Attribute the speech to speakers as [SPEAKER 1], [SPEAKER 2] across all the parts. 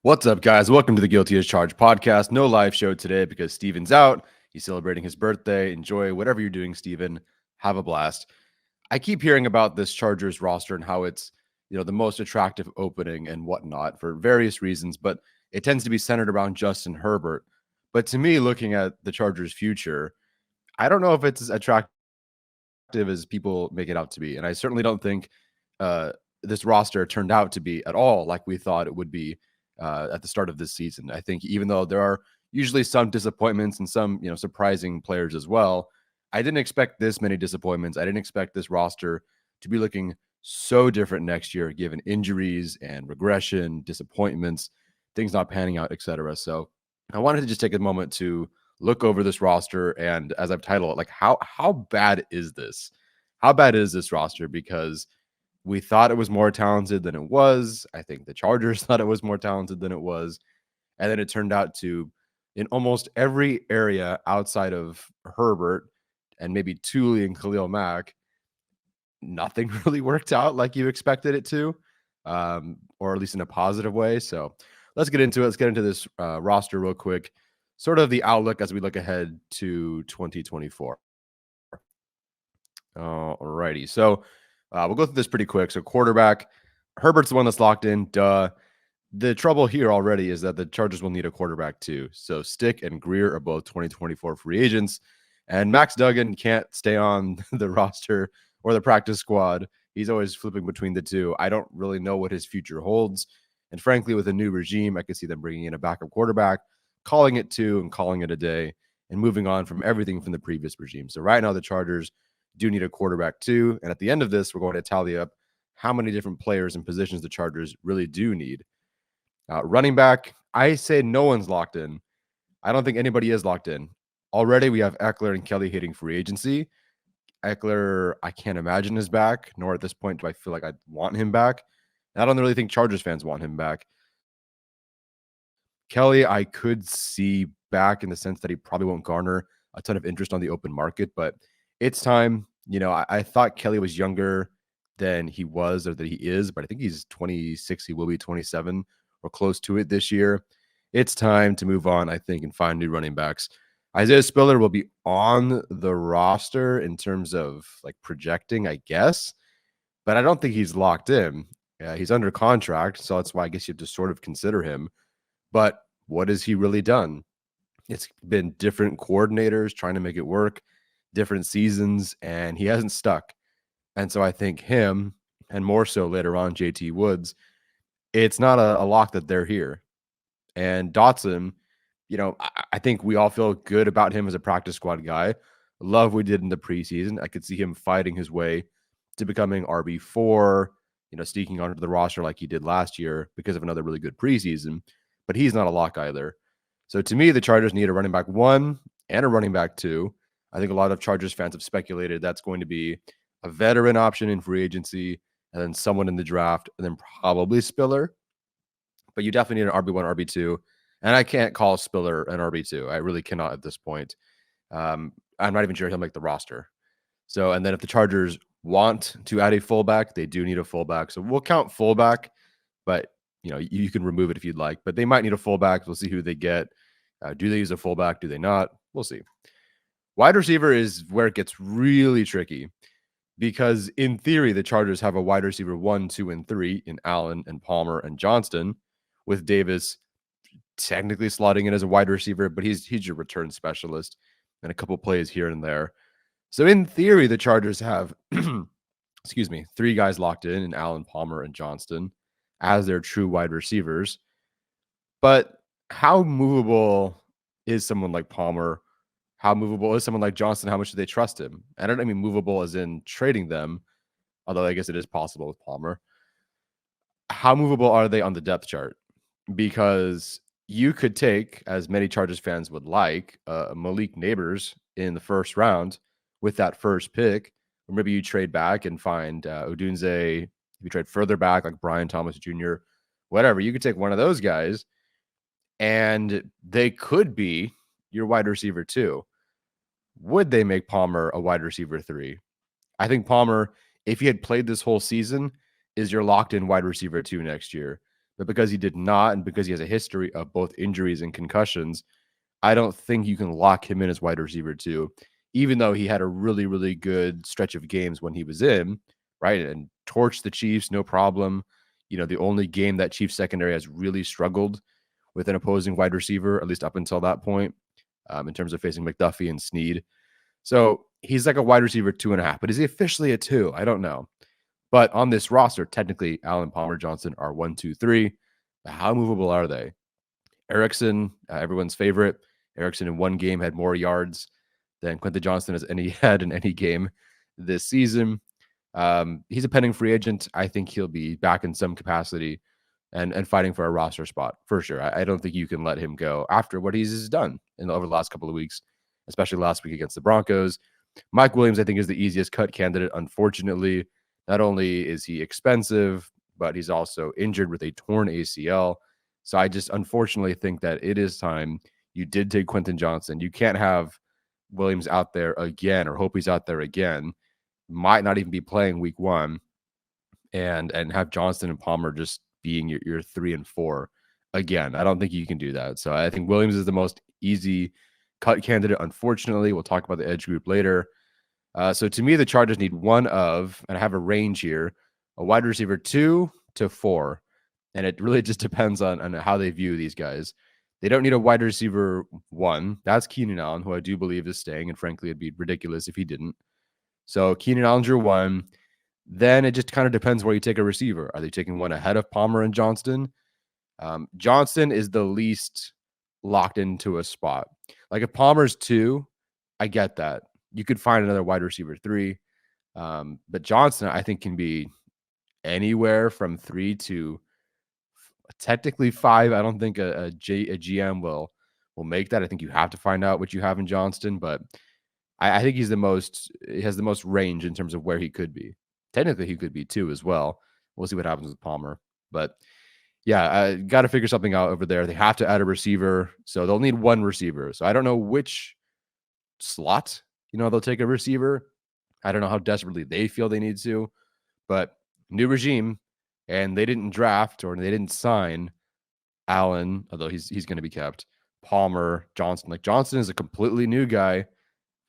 [SPEAKER 1] What's up, guys? Welcome to the Guilty as Charged podcast. No live show today because Steven's out. He's celebrating his birthday. Enjoy whatever you're doing, Steven. Have a blast. I keep hearing about this Chargers roster and how it's, the most attractive opening and whatnot for various reasons, but it tends to be centered around Justin Herbert. But to me, looking at the Chargers' future, I don't know if it's as attractive as people make it out to be. And I certainly don't think uh, this roster turned out to be at all like we thought it would be at the start of this season. I think even though there are usually some disappointments and some, surprising players as well, I didn't expect this many disappointments. I didn't expect this roster to be looking so different next year, given injuries and regression, disappointments, things not panning out, etc. So I wanted to just take a moment to look over this roster and, as I've titled it, like how bad is this? How bad is this roster? Because we thought it was more talented than it was. I think the Chargers thought it was more talented than it was. And then it turned out to, in almost every area outside of Herbert and maybe Thule and Khalil Mack, nothing really worked out like you expected it to, or at least in a positive way. So let's get into it. Let's get into this roster real quick. Sort of the outlook as we look ahead to 2024. All righty. So we'll go through this pretty quick. So quarterback, Herbert's the one that's locked in. Duh. The trouble here already is that the Chargers will need a quarterback too. So Stick and Greer are both 2024 free agents, and Max Duggan can't stay on the roster or the practice squad. He's always flipping between the two. I don't really know what his future holds. And frankly, with a new regime, I could see them bringing in a backup quarterback, calling it two and calling it a day, and moving on from everything from the previous regime. So right now, the Chargers do need a quarterback too. And at the end of this, we're going to tally up how many different players and positions the Chargers really do need. Running back, I say no one's locked in. I don't think anybody is locked in. Already, we have Eckler and Kelly hitting free agency. Eckler, I can't imagine is back, nor at this point do I feel like I want him back. And I don't really think Chargers fans want him back. Kelly, I could see back in the sense that he probably won't garner a ton of interest on the open market, but it's time. I thought Kelly was younger than he was or that he is, but I think he's 26. He will be 27 or close to it this year. It's time to move on, I think, and find new running backs. Isaiah Spiller will be on the roster in terms of like projecting, I guess, but I don't think he's locked in. He's under contract, so that's why I guess you have to sort of consider him. But what has he really done? It's been different coordinators trying to make it work, different seasons, and he hasn't stuck. And so I think him, and more so later on, JT Woods, it's not a lock that they're here. And Dotson, I think we all feel good about him as a practice squad guy. Love what we did in the preseason. I could see him fighting his way to becoming RB4, sneaking onto the roster like he did last year because of another really good preseason. But he's not a lock either. So to me, the Chargers need a running back 1 and a running back 2. I think a lot of Chargers fans have speculated that's going to be a veteran option in free agency and then someone in the draft and then probably Spiller. But you definitely need an RB1, RB2. And I can't call Spiller an RB2. I really cannot at this point. I'm not even sure he'll make the roster. So, and then if the Chargers want to add a fullback, they do need a fullback. So we'll count fullback, but you can remove it if you'd like. But they might need a fullback. We'll see who they get. Do they use a fullback? Do they not? We'll see. Wide receiver is where it gets really tricky because in theory, the Chargers have a wide receiver 1, 2, and 3 in Allen and Palmer and Johnston, with Davis technically slotting in as a wide receiver, but he's your return specialist and a couple plays here and there. So in theory, the Chargers have, 3 guys locked in Allen, Palmer, and Johnston as their true wide receivers. But how movable is someone like Palmer? How movable is someone like Johnston? How much do they trust him? I don't mean movable as in trading them, although I guess it is possible with Palmer. How movable are they on the depth chart? Because you could take, as many Chargers fans would like, Malik Neighbors in the first round with that first pick, or maybe you trade back and find Odunze. If you trade further back, like Brian Thomas Jr., whatever, you could take one of those guys, and they could be your wide receiver 2. Would they make Palmer a wide receiver 3? I think Palmer, if he had played this whole season, is your locked-in wide receiver 2 next year. But because he did not, and because he has a history of both injuries and concussions, I don't think you can lock him in as wide receiver 2, even though he had a really, really good stretch of games when he was in, right? And torched the Chiefs, no problem. The only game that Chiefs secondary has really struggled with an opposing wide receiver, at least up until that point, in terms of facing McDuffie and Snead. So he's like a wide receiver 2.5, but is he officially a 2? I don't know. But on this roster, technically, Allen, Palmer, Johnson are 1, 2, 3. How movable are they? Erickson, everyone's favorite. Erickson in one game had more yards than Quentin Johnston has had in any game this season. He's a pending free agent. I think he'll be back in some capacity and fighting for a roster spot for sure. I don't think you can let him go after what he's done over the last couple of weeks, especially last week against the Broncos. Mike Williams, I think, is the easiest cut candidate. Unfortunately, not only is he expensive, but he's also injured with a torn ACL. So I just unfortunately think that it is time. You did take Quentin Johnston. You can't have Williams out there again, or hope he's out there again. Might not even be playing week 1, and have Johnston and Palmer just being your 3 and 4 again. I don't think you can do that. So I think Williams is the most easy cut candidate. Unfortunately, we'll talk about the edge group later. So to me, the Chargers need one of, and I have a range here, a wide receiver 2 to 4. And it really just depends on how they view these guys. They don't need a wide receiver 1. That's Keenan Allen, who I do believe is staying. And frankly, it'd be ridiculous if he didn't. So Keenan Allen's your 1. Then it just kind of depends where you take a receiver. Are they taking one ahead of Palmer and Johnston? Johnston is the least locked into a spot. Like if Palmer's 2, I get that. You could find another wide receiver 3. But Johnston, I think, can be anywhere from 3 to technically 5. I don't think a GM will make that. I think you have to find out what you have in Johnston, but I think he has the most range in terms of where he could be. Technically, he could be 2 as well. We'll see what happens with Palmer. But yeah, I got to figure something out over there. They have to add a receiver, so they'll need one receiver. So I don't know which slot, they'll take a receiver. I don't know how desperately they feel they need to, but new regime, and they didn't draft or they didn't sign Allen, although he's going to be kept. Palmer, Johnston. Like Johnston is a completely new guy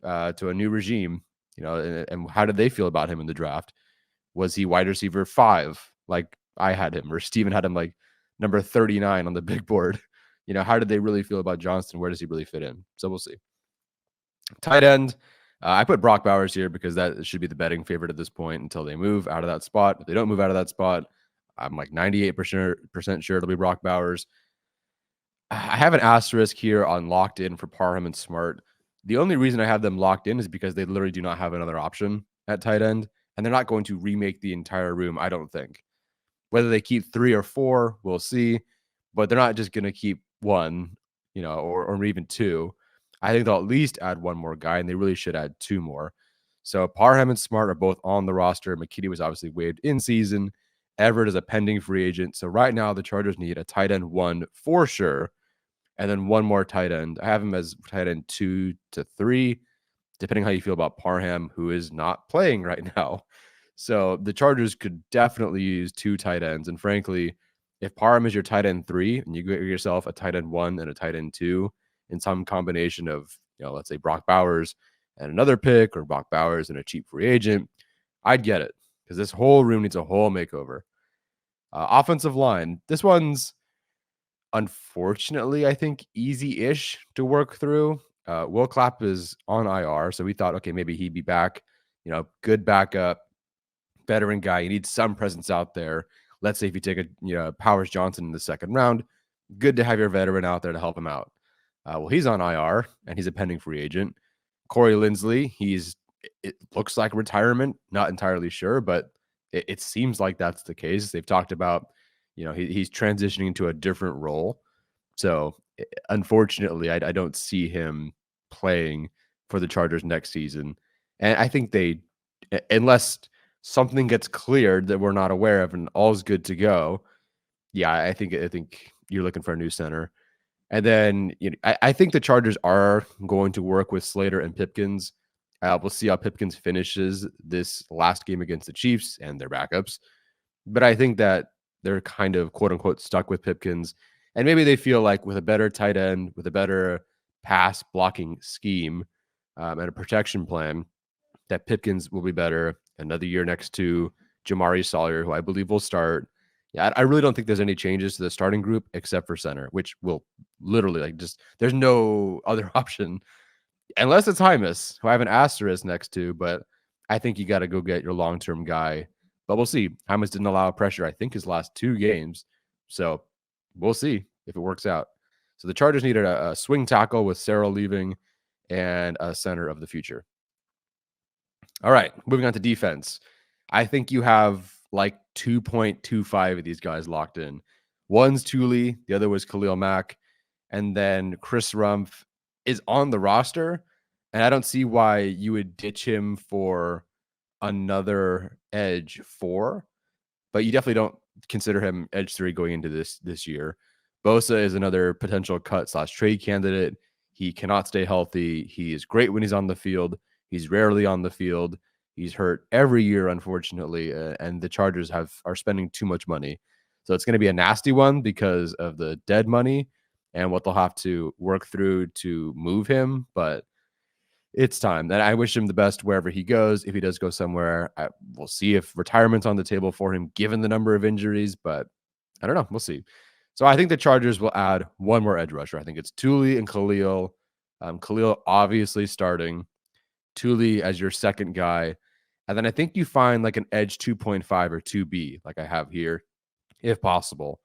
[SPEAKER 1] to a new regime, and how did they feel about him in the draft? Was he wide receiver 5, like I had him, or Steven had him like number 39 on the big board? How did they really feel about Johnston? Where does he really fit in? So we'll see. Tight end, I put Brock Bowers here because that should be the betting favorite at this point until they move out of that spot. If they don't move out of that spot, I'm like 98% sure it'll be Brock Bowers. I have an asterisk here on locked in for Parham and Smart. The only reason I have them locked in is because they literally do not have another option at tight end, and they're not going to remake the entire room, I don't think. Whether they keep 3 or 4, we'll see, but they're not just going to keep 1, or even 2. I think they'll at least add 1 more guy, and they really should add 2 more. So Parham and Smart are both on the roster. McKinney was obviously waived in season. Everett is a pending free agent. So right now the Chargers need a tight end 1 for sure, and then 1 more tight end. I have him as tight end 2 to 3, depending how you feel about Parham, who is not playing right now. So the Chargers could definitely use 2 tight ends. And frankly, if Parham is your tight end 3 and you get yourself a tight end 1 and a tight end 2 in some combination of, let's say Brock Bowers and another pick, or Brock Bowers and a cheap free agent, I'd get it, because this whole room needs a whole makeover. Offensive line, this one's unfortunately, I think, easy-ish to work through. Will Clapp is on IR, so we thought, okay, maybe he'd be back. Good backup, veteran guy. You need some presence out there. Let's say if you take a Powers Johnson in the second round, good to have your veteran out there to help him out. Well, he's on IR, and he's a pending free agent. Corey Linsley, it looks like retirement. Not entirely sure, but it seems like that's the case. They've talked about, he's transitioning into a different role. So unfortunately, I don't see him playing for the Chargers next season. And I think unless something gets cleared that we're not aware of and all's good to go, yeah, I think you're looking for a new center. And then I think the Chargers are going to work with Slater and Pipkins. We'll see how Pipkins finishes this last game against the Chiefs and their backups. But I think that they're kind of quote unquote stuck with Pipkins. And maybe they feel like with a better tight end, with a better pass blocking scheme, and a protection plan, that Pipkins will be better. Another year next to Jamari Sawyer, who I believe will start. Yeah, I really don't think there's any changes to the starting group except for center, which will literally like just there's no other option unless it's Hymus, who I have an asterisk next to, but I think you got to go get your long term guy. But we'll see. Hymus didn't allow pressure, I think, his last 2 games. So we'll see if it works out. So the Chargers needed a swing tackle with Sarah leaving and a center of the future. All right, moving on to defense. I think you have like 2.25 of these guys locked in. One's Thule, the other was Khalil Mack, and then Chris Rumpf is on the roster, and I don't see why you would ditch him for another edge 4, but you definitely don't consider him edge 3 going into this year. Bosa is another potential cut / trade candidate. He cannot stay healthy. He is great when he's on the field. He's rarely on the field. He's hurt every year, unfortunately, and the Chargers are spending too much money. So it's going to be a nasty one because of the dead money and what they'll have to work through to move him. But it's time. And I wish him the best wherever he goes. If he does go somewhere, we'll see if retirement's on the table for him, given the number of injuries. But I don't know. We'll see. So I think the Chargers will add one more edge rusher. I think it's Thule and Khalil. Khalil obviously starting. Thule as your second guy. And then I think you find like an edge 2.5 or 2B, like I have here, if possible.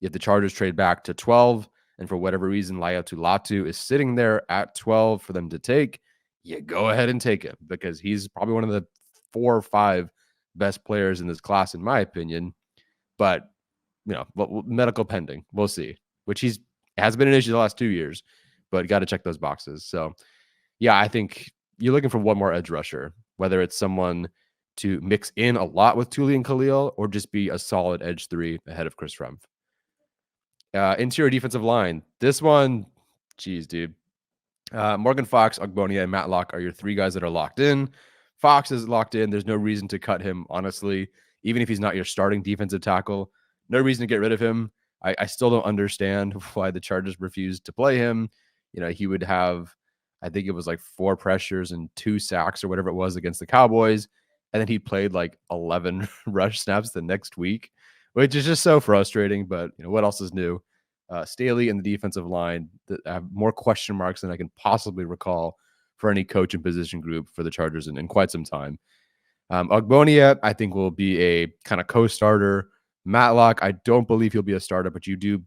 [SPEAKER 1] If the Chargers trade back to 12, and for whatever reason, Laiatu Latu is sitting there at 12 for them to take, you go ahead and take him because he's probably one of the 4 or 5 best players in this class, in my opinion. But, medical pending. We'll see, which has been an issue the last 2 years, but got to check those boxes. So, yeah, I think you're looking for one more edge rusher, whether it's someone to mix in a lot with Thule and Khalil or just be a solid edge 3 ahead of Chris Rumpf. Interior defensive line. This one, geez, dude. Morgan Fox, Ogbonia, and Matlock are your 3 guys that are locked in. Fox is locked in. There's no reason to cut him, honestly. Even if he's not your starting defensive tackle, no reason to get rid of him. I still don't understand why the Chargers refused to play him. He would have, I think it was like 4 pressures and 2 sacks or whatever it was against the Cowboys. And then he played like 11 rush snaps the next week, which is just so frustrating. But what else is new? Staley and the defensive line that have more question marks than I can possibly recall for any coach and position group for the Chargers in quite some time. Ogbonia, I think, will be a kind of co-starter. Matlock, I don't believe he'll be a starter, but you do,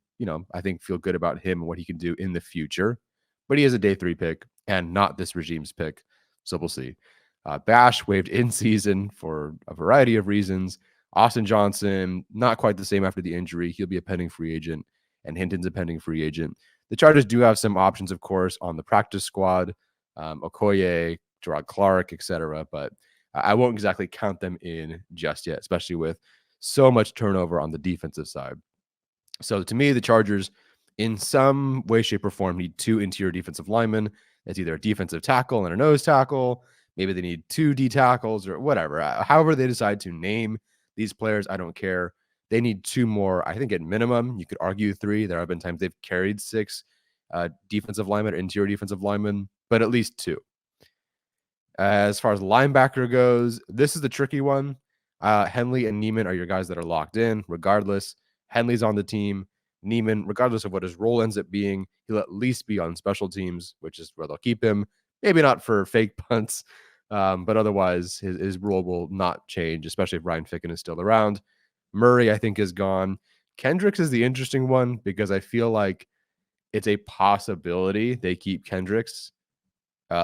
[SPEAKER 1] I think feel good about him and what he can do in the future. But he is a day 3 pick and not this regime's pick. So we'll see. Bash waived in season for a variety of reasons. Austin Johnson, not quite the same after the injury. He'll be a pending free agent, and Hinton's a pending free agent. The Chargers do have some options, of course, on the practice squad, Okoye, Gerard Clark, etc. But I won't exactly count them in just yet, especially with so much turnover on the defensive side. So to me, the Chargers, in some way, shape, or form, need 2 interior defensive linemen. That's either a defensive tackle and a nose tackle. Maybe they need 2 D tackles or whatever. However they decide to name these players, I don't care. They need 2 more. I think at minimum, you could argue 3. There have been times they've carried 6 defensive linemen or interior defensive linemen, but at least 2. As far as linebacker goes, this is the tricky one. Henley and Neiman are your guys that are locked in. Regardless, Henley's on the team. Neiman, regardless of what his role ends up being, he'll at least be on special teams, which is where they'll keep him. Maybe not for fake punts, but otherwise his role will not change, especially if Ryan Ficken is still around. Murray, I think, is gone. Kendricks is the interesting one because I feel like it's a possibility they keep Kendricks.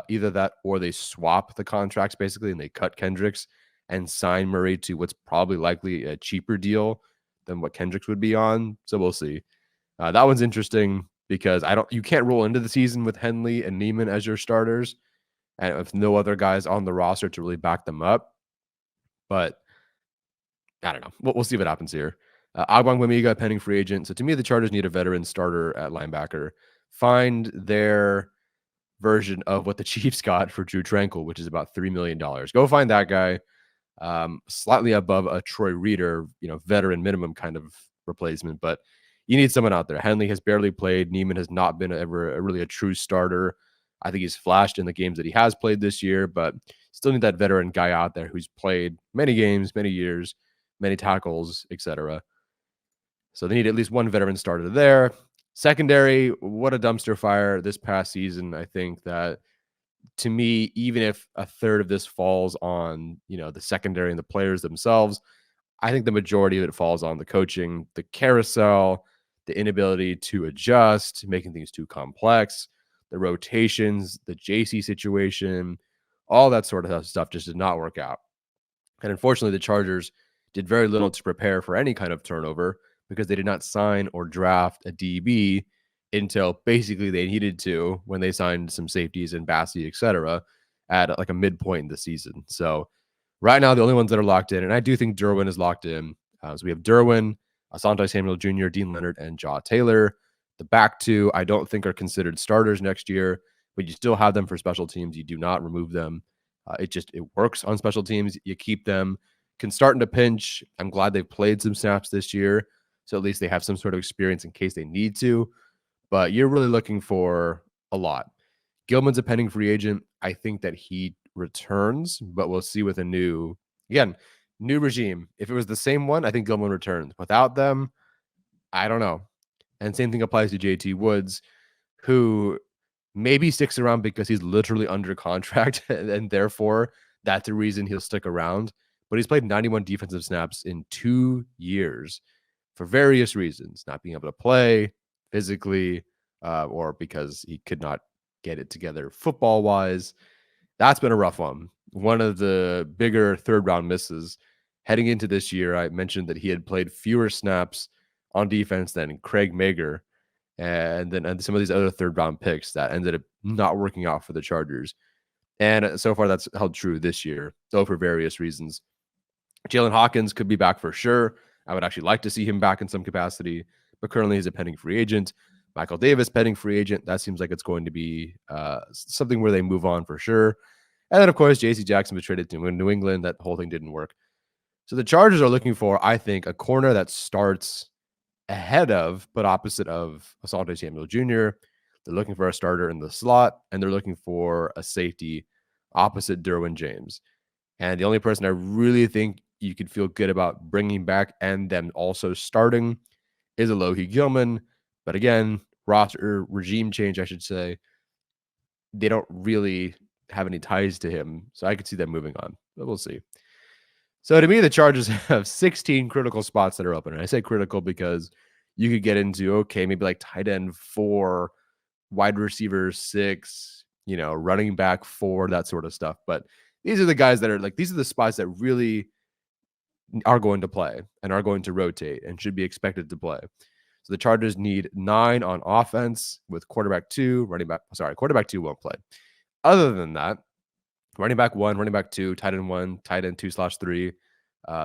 [SPEAKER 1] Either that or they swap the contracts basically and they cut Kendricks and sign Murray to what's probably likely a cheaper deal than what Kendricks would be on. So we'll see. That one's interesting because you can't roll into the season with Henley and Neiman as your starters and with no other guys on the roster to really back them up. But I don't know. We'll see what happens here. Agbang Wamiga, pending free agent. So to me, the Chargers need a veteran starter at linebacker. Find their version of what the Chiefs got for Drew Tranquil, which is about $3 million. Go find that guy. Slightly above a Troy Reader, veteran minimum kind of replacement, but you need someone out there. Henley has barely played. Neiman has not been ever really a true starter. I think he's flashed in the games that he has played this year, but still need that veteran guy out there who's played many games, many years, many tackles, etc. So they need at least one veteran starter there. Secondary, what a dumpster fire this past season. I think that, to me, even if a third of this falls on, the secondary and the players themselves, I think the majority of it falls on the coaching, the carousel, the inability to adjust, making things too complex, the rotations, the JC situation, all that sort of stuff just did not work out. And unfortunately, the Chargers did very little to prepare for any kind of turnover because they did not sign or draft a DB until basically they needed to when they signed some safeties and Bassey, et cetera, at like a midpoint in the season. So right now, the only ones that are locked in, and I do think Derwin is locked in. So we have Derwin, Asante Samuel Jr., Dean Leonard, and Jaw Taylor. The back two, I don't think are considered starters next year, but you still have them for special teams. You do not remove them. It works on special teams. You keep them. Can start in a pinch. I'm glad they've played some snaps this year, so at least they have some sort of experience in case they need to. But you're really looking for a lot. Gilman's a pending free agent. I think that he returns, but we'll see with a new regime. If it was the same one, I think Gilman returns. Without them, I don't know. And same thing applies to JT Woods, who maybe sticks around because he's literally under contract, and therefore that's the reason he'll stick around. But he's played 91 defensive snaps in 2 years for various reasons, not being able to play physically, or because he could not get it together football wise. That's been a rough one. One of the bigger third round misses heading into this year. I mentioned that he had played fewer snaps on defense than Craig Mager, and then some of these other third round picks that ended up not working out for the Chargers. And so far, that's held true this year, though for various reasons. Jalen Hawkins could be back for sure. I would actually like to see him back in some capacity, but currently he's a pending free agent. Michael Davis, pending free agent. That seems like it's going to be something where they move on for sure. And then, of course, J.C. Jackson was traded to New England. That whole thing didn't work. So the Chargers are looking for, I think, a corner that starts ahead of, but opposite of, Asante Samuel Jr. They're looking for a starter in the slot, and they're looking for a safety opposite Derwin James. And the only person I really think you could feel good about bringing back and them also starting is Alohi Gilman. But again, roster regime change, I should say. They don't really have any ties to him, so I could see them moving on. But we'll see. So to me, the Chargers have 16 critical spots that are open. And I say critical because you could get into, okay, maybe like tight end 4, wide receiver 6, running back 4, that sort of stuff. But these are the guys that are like, these are the spots that really are going to play and are going to rotate and should be expected to play. So the Chargers need 9 on offense with quarterback 2, quarterback 2 won't play. Other than that, running back 1, running back 2, tight end 1, tight end 2/3,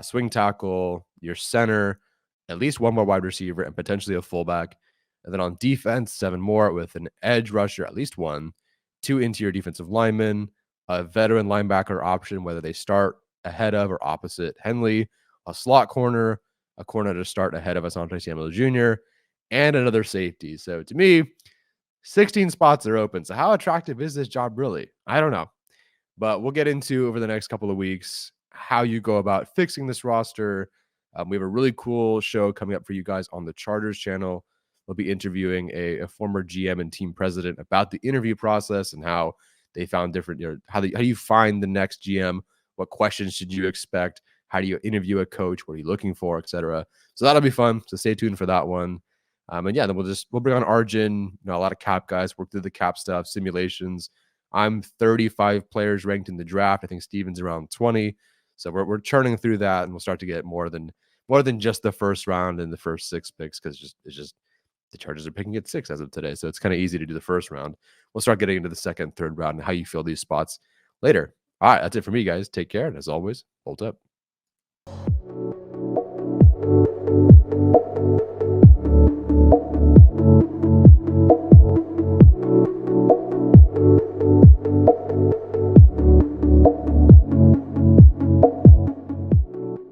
[SPEAKER 1] swing tackle, your center, at least 1 more wide receiver, and potentially a fullback. And then on defense, 7 more with an edge rusher, at least 1, 2 interior defensive linemen, a veteran linebacker option, whether they start ahead of or opposite Henley, a slot corner, a corner to start ahead of Asante Samuel Jr., and another safety. So to me, 16 spots are open. So how attractive is this job really? I don't know. But we'll get into over the next couple of weeks how you go about fixing this roster. We have a really cool show coming up for you guys on the Chargers channel. We'll be interviewing a former GM and team president about the interview process and how they found different, how do you find the next GM? What questions should you expect? How do you interview a coach? What are you looking for, etc. So that'll be fun. So stay tuned for that one. And yeah, then we'll bring on Arjun, a lot of cap guys, work through the cap stuff, simulations. I'm 35 players ranked in the draft. I think Steven's around 20. So we're churning through that, and we'll start to get more than just the first round and the first 6 picks, because it's just the Chargers are picking at 6 as of today. So it's kind of easy to do the first round. We'll start getting into the second, third round and how you fill these spots later. All right, that's it for me, guys. Take care. And as always, hold up.